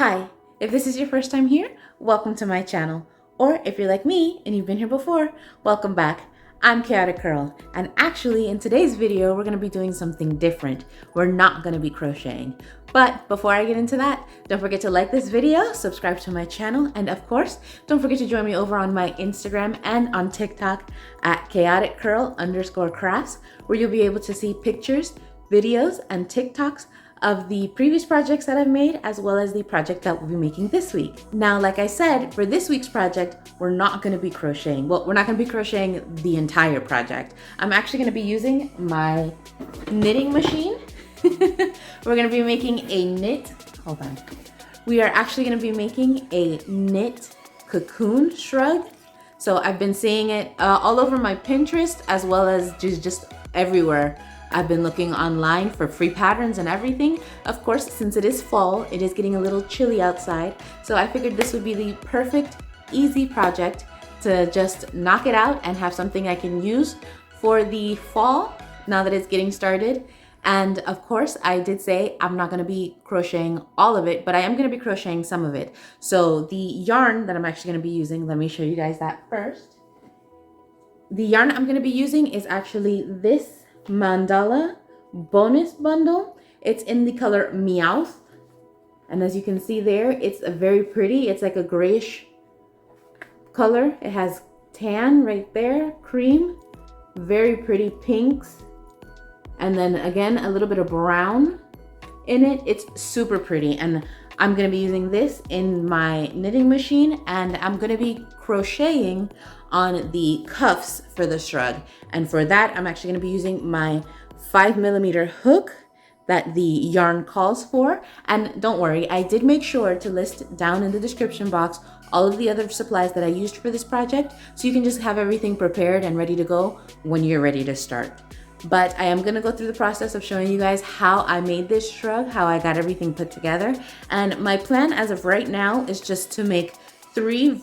Hi, if this is your first time here, welcome to my channel. Or if you're like me and you've been here before, welcome back. I'm Chaotic Curl, and actually in today's video, we're gonna be doing something different. We're not gonna be crocheting. But before I get into that, don't forget to like this video, subscribe to my channel, and of course, don't forget to join me over on my Instagram and on TikTok at chaoticcurl_crafts, where you'll be able to see pictures, videos, and TikToks of the previous projects that I've made, as well as the project that we'll be making this week. Now, like I said, for this week's project, we're not gonna be crocheting. Well, we're not gonna be crocheting the entire project. I'm actually gonna be using my knitting machine. We're gonna be making a knit, hold on. We are actually gonna be making a knit cocoon shrug. So I've been seeing it all over my Pinterest, as well as just everywhere. I've been looking online for free patterns and everything. Of course, since it is fall, it is getting a little chilly outside. So I figured this would be the perfect, easy project to just knock it out and have something I can use for the fall now that it's getting started. And of course, I did say I'm not gonna be crocheting all of it, but I am gonna be crocheting some of it. So the yarn that I'm actually gonna be using, let me show you guys that first. The yarn I'm gonna be using is actually this Mandala bonus bundle. It's in the color Meowth, and as you can see there, it's a very pretty, it's like a grayish color. It has tan right there, cream, very pretty pinks, and then again a little bit of brown in it. It's super pretty, and I'm gonna be using this in my knitting machine, and I'm gonna be crocheting on the cuffs for the shrug. And for that, I'm actually gonna be using my 5mm hook that the yarn calls for. And don't worry, I did make sure to list down in the description box all of the other supplies that I used for this project, so you can just have everything prepared and ready to go when you're ready to start. But I am gonna go through the process of showing you guys how I made this shrug, how I got everything put together. And my plan as of right now is just to make three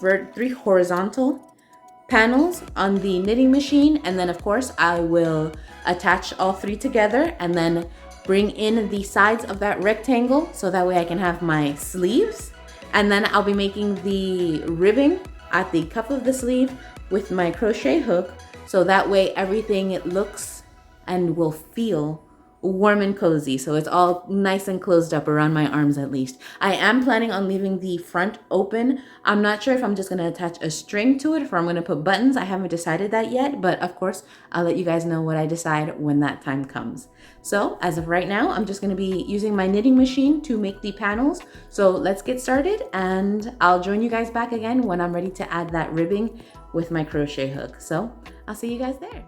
horizontal panels on the knitting machine, and then of course I will attach all three together and then bring in the sides of that rectangle so that way I can have my sleeves. And then I'll be making the ribbing at the cuff of the sleeve with my crochet hook, so that way everything looks and will feel warm and cozy. So it's all nice and closed up around my arms at least. I am planning on leaving the front open. I'm not sure if I'm just gonna attach a string to it, if I'm gonna put buttons. I haven't decided that yet, but of course, I'll let you guys know what I decide when that time comes. So as of right now, I'm just gonna be using my knitting machine to make the panels. So let's get started, and I'll join you guys back again when I'm ready to add that ribbing with my crochet hook. So I'll see you guys there.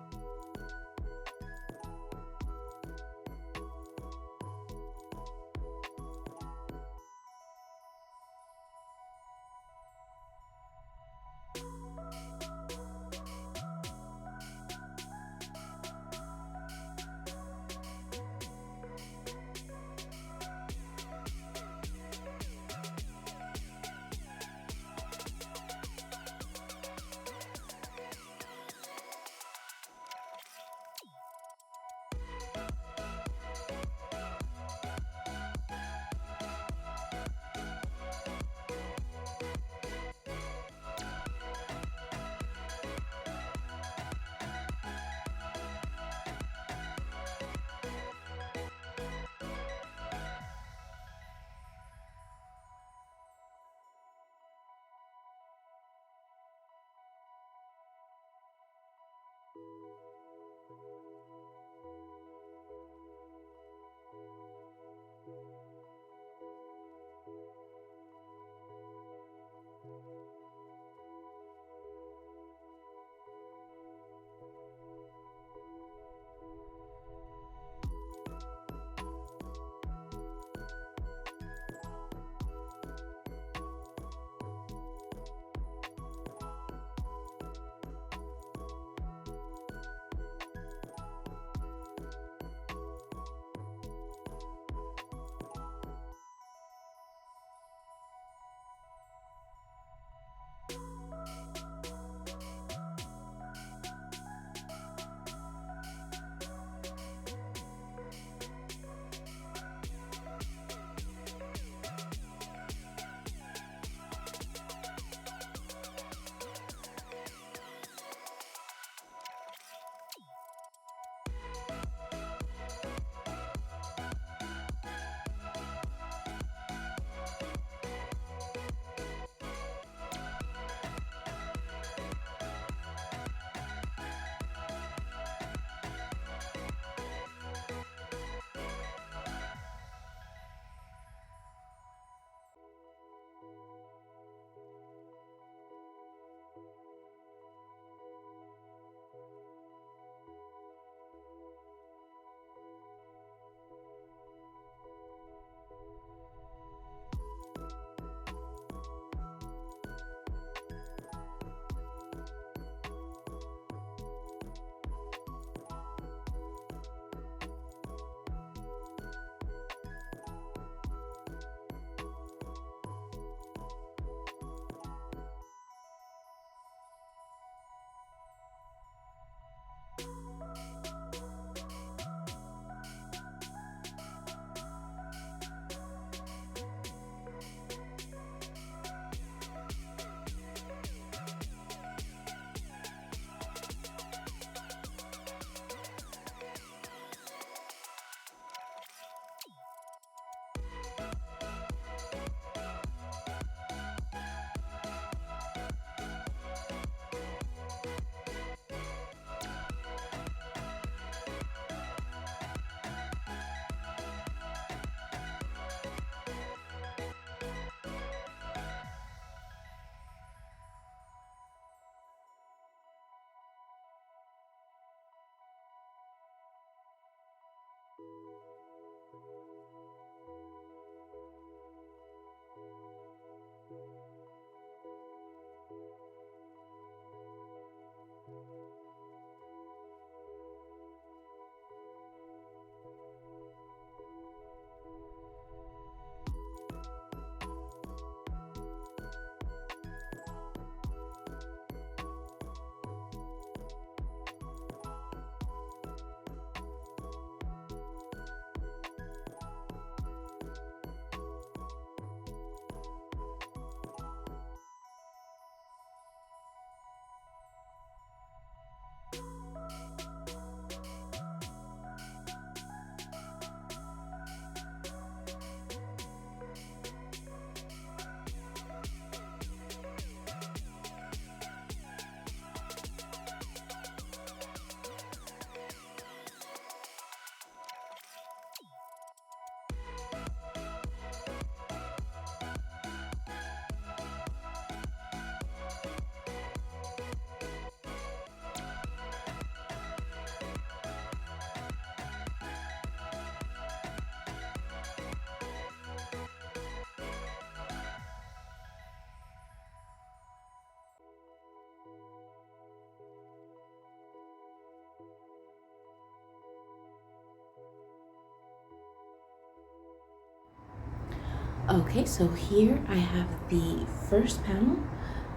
Okay, so here I have the first panel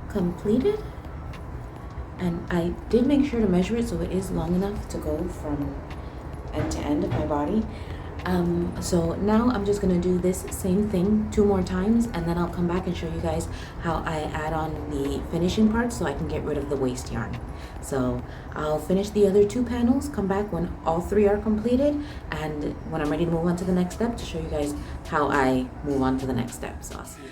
completed, and I did make sure to measure it so it is long enough to go from end to end of my body. So now I'm just gonna do this same thing 2 more times, and then I'll come back and show you guys how I add on the finishing parts so I can get rid of the waste yarn. So I'll finish the other 2 panels, come back when all 3 are completed, and when I'm ready to move on to the next step to show you guys how I move on to the next step. So I'll see you.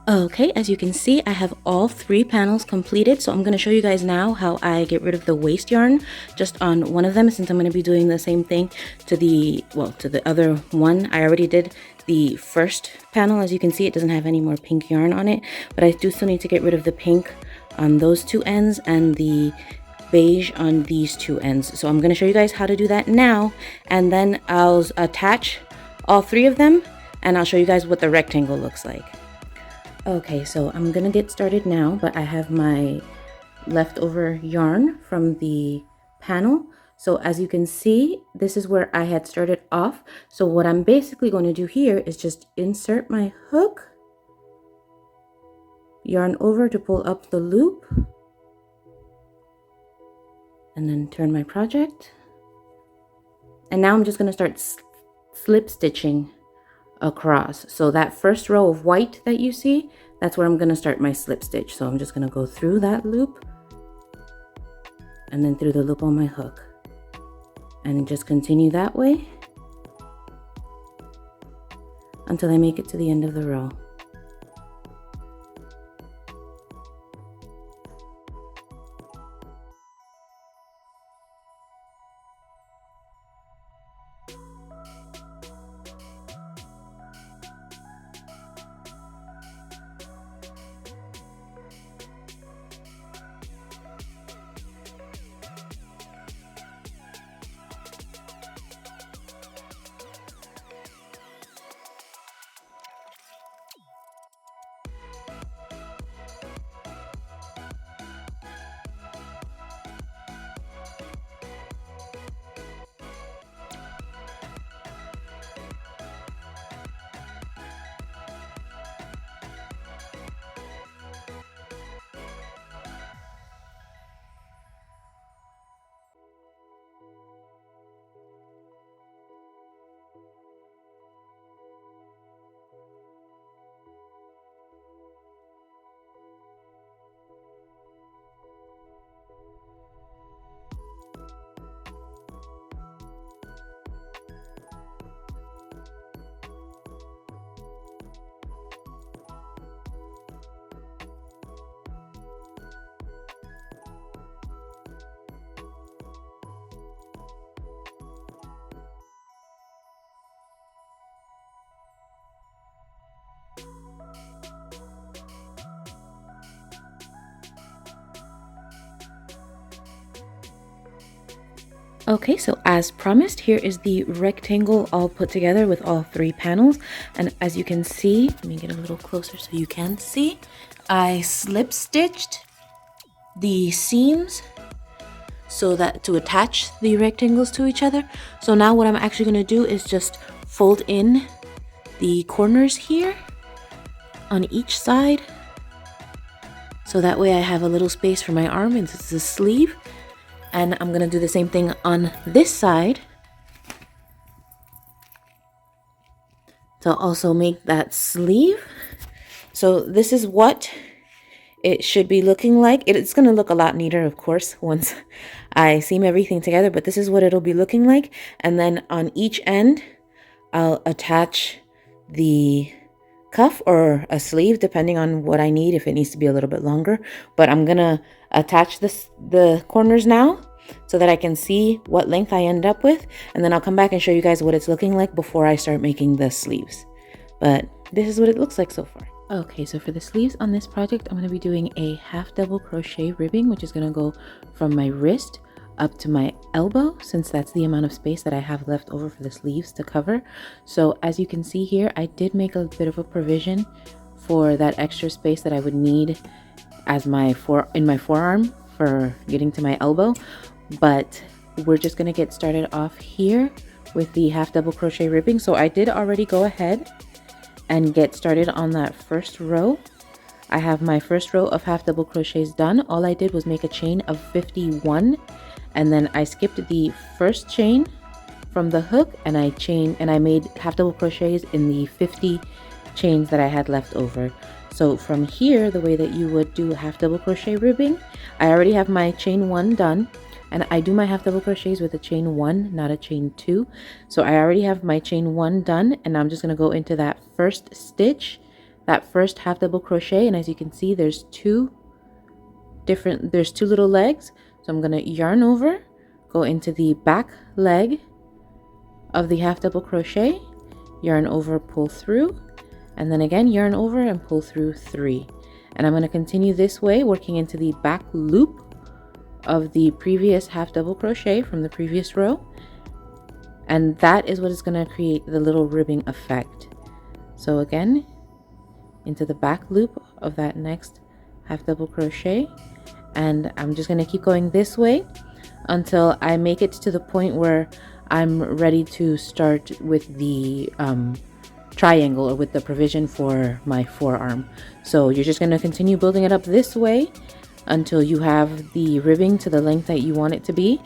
Okay, as you can see, I have all 3 panels completed, so I'm going to show you guys now how I get rid of the waste yarn just on one of them, since I'm going to be doing the same thing to the other one. I already did the first panel. As you can see, it doesn't have any more pink yarn on it, but I do still need to get rid of the pink on those 2 ends and the beige on these 2 ends. So I'm going to show you guys how to do that now, and then I'll attach all 3 of them, and I'll show you guys what the rectangle looks like. Okay, so I'm gonna get started now, but I have my leftover yarn from the panel. So as you can see, this is where I had started off. So what I'm basically going to do here is just insert my hook, yarn over to pull up the loop, and then turn my project. And now I'm just gonna start slip stitching across. So that first row of white that you see, that's where I'm going to start my slip stitch. So I'm just going to go through that loop and then through the loop on my hook, and just continue that way until I make it to the end of the row. Okay, so as promised, here is the rectangle all put together with all 3 panels. And as you can see, let me get a little closer so you can see, I slip stitched the seams so that to attach the rectangles to each other. So now what I'm actually going to do is just fold in the corners here on each side. So that way I have a little space for my arm and it's a sleeve. And I'm gonna do the same thing on this side to also make that sleeve. So this is what it should be looking like. It's gonna look a lot neater, of course, once I seam everything together, but this is what it'll be looking like. And then on each end, I'll attach the cuff or a sleeve depending on what I need, if it needs to be a little bit longer. But I'm gonna attach the corners now so that I can see what length I end up with, and then I'll come back and show you guys what it's looking like before I start making the sleeves. But this is what it looks like so far. Okay, so for the sleeves on this project, I'm going to be doing a half double crochet ribbing, which is going to go from my wrist up to my elbow, since that's the amount of space that I have left over for the sleeves to cover. So as you can see here, I did make a bit of a provision for that extra space that I would need as in my forearm for getting to my elbow. But we're just going to get started off here with the half double crochet ribbing. So I did already go ahead and get started on that first row. I have my first row of half double crochets done. All I did was make a chain of 51, and then I skipped the first chain from the hook, and I made half double crochets in the 50 chains that I had left over. So from here, the way that you would do half double crochet ribbing, I already have my chain 1 done, and I do my half double crochets with a chain 1, not a chain 2. So I already have my chain 1 done, and I'm just going to go into that first stitch, that first half double crochet. And as you can see, there's two little legs. So I'm going to yarn over, go into the back leg of the half double crochet, yarn over, pull through, and then again yarn over and pull through 3. And I'm going to continue this way, working into the back loop of the previous half double crochet from the previous row, and that is what is going to create the little ribbing effect. So again, into the back loop of that next half double crochet, and I'm just going to keep going this way until I make it to the point where I'm ready to start with the triangle, or with the provision for my forearm. So you're just going to continue building it up this way until you have the ribbing to the length that you want it to be.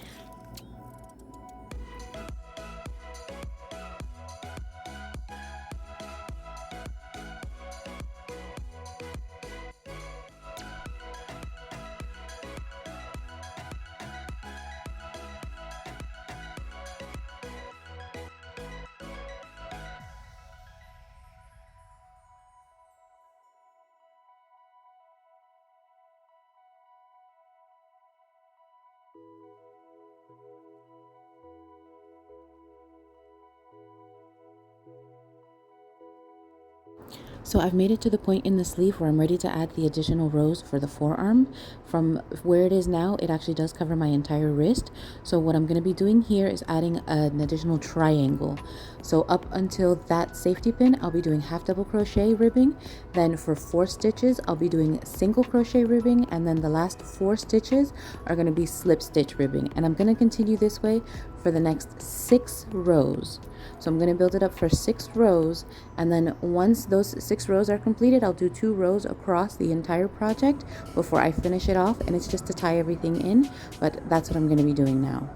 So I've made it to the point in the sleeve where I'm ready to add the additional rows for the forearm. From where it is now, it actually does cover my entire wrist. So what I'm going to be doing here is adding an additional triangle. So up until that safety pin, I'll be doing half double crochet ribbing. Then for 4 stitches, I'll be doing single crochet ribbing. And then the last 4 stitches are going to be slip stitch ribbing. And I'm going to continue this way for the next 6 rows. So I'm going to build it up for 6 rows, and then once those 6 rows are completed, I'll do 2 rows across the entire project before I finish it off, and it's just to tie everything in, but that's what I'm going to be doing now.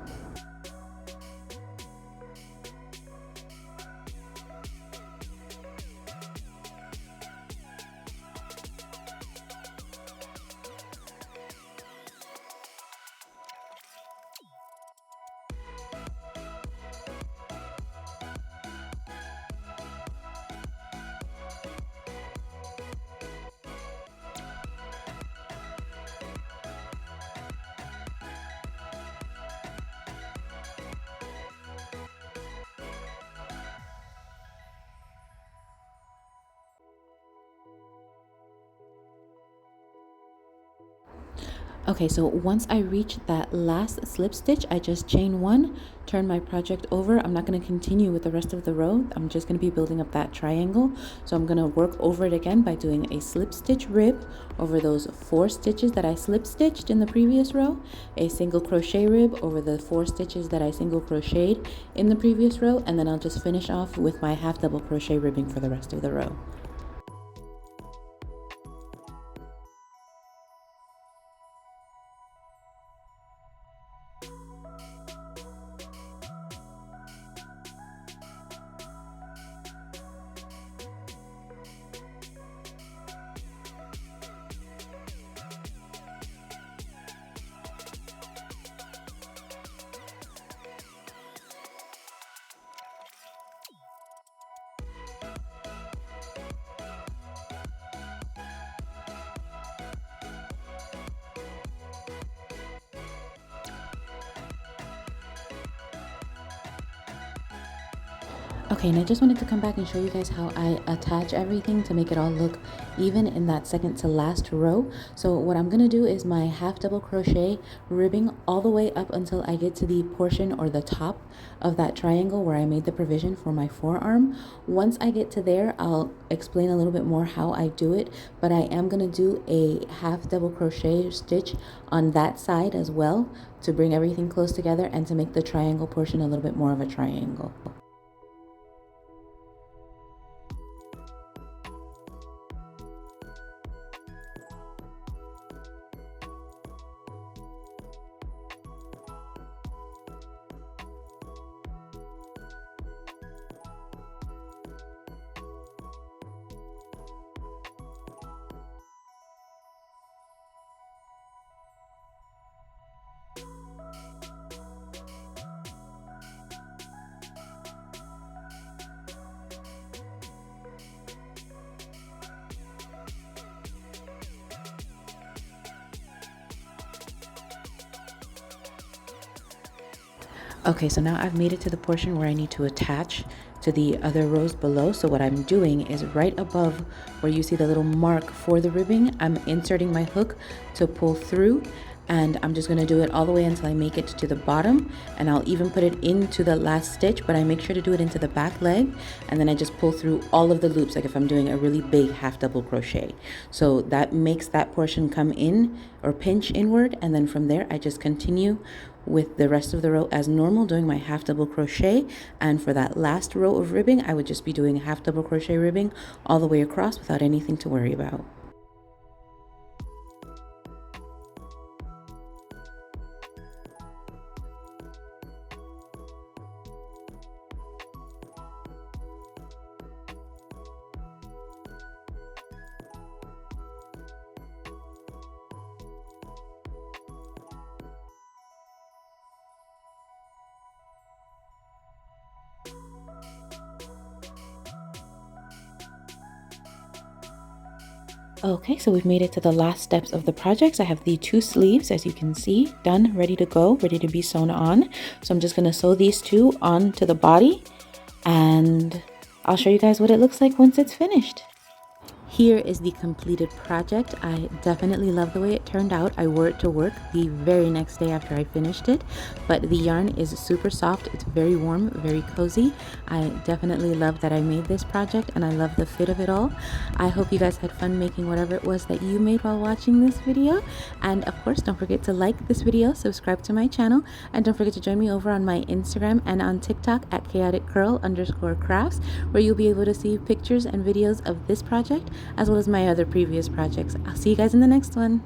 Okay, so once I reach that last slip stitch, I just chain one, turn my project over. I'm not going to continue with the rest of the row. I'm just going to be building up that triangle. So I'm going to work over it again by doing a slip stitch rib over those 4 stitches that I slip stitched in the previous row, a single crochet rib over the 4 stitches that I single crocheted in the previous row, and then I'll just finish off with my half double crochet ribbing for the rest of the row. Okay, and I just wanted to come back and show you guys how I attach everything to make it all look even in that second to last row. So what I'm going to do is my half double crochet ribbing all the way up until I get to the portion or the top of that triangle where I made the provision for my forearm. Once I get to there, I'll explain a little bit more how I do it, but I am going to do a half double crochet stitch on that side as well to bring everything close together and to make the triangle portion a little bit more of a triangle. Okay, so now I've made it to the portion where I need to attach to the other rows below. So what I'm doing is right above where you see the little mark for the ribbing, I'm inserting my hook to pull through, and I'm just going to do it all the way until I make it to the bottom, and I'll even put it into the last stitch, but I make sure to do it into the back leg, and then I just pull through all of the loops like if I'm doing a really big half double crochet. So that makes that portion come in or pinch inward, and then from there I just continue with the rest of the row as normal, doing my half double crochet. And for that last row of ribbing, I would just be doing half double crochet ribbing all the way across without anything to worry about. Okay, so we've made it to the last steps of the projects. I have the 2 sleeves, as you can see, done, ready to go, ready to be sewn on. So I'm just going to sew these 2 onto the body, and I'll show you guys what it looks like once it's finished. Here is the completed project. I definitely love the way it turned out. I wore it to work the very next day after I finished it, but the yarn is super soft. It's very warm, very cozy. I definitely love that I made this project, and I love the fit of it all. I hope you guys had fun making whatever it was that you made while watching this video. And of course, don't forget to like this video, subscribe to my channel, and don't forget to join me over on my Instagram and on TikTok at chaoticgirl_crafts, where you'll be able to see pictures and videos of this project as well as my other previous projects. I'll see you guys in the next one.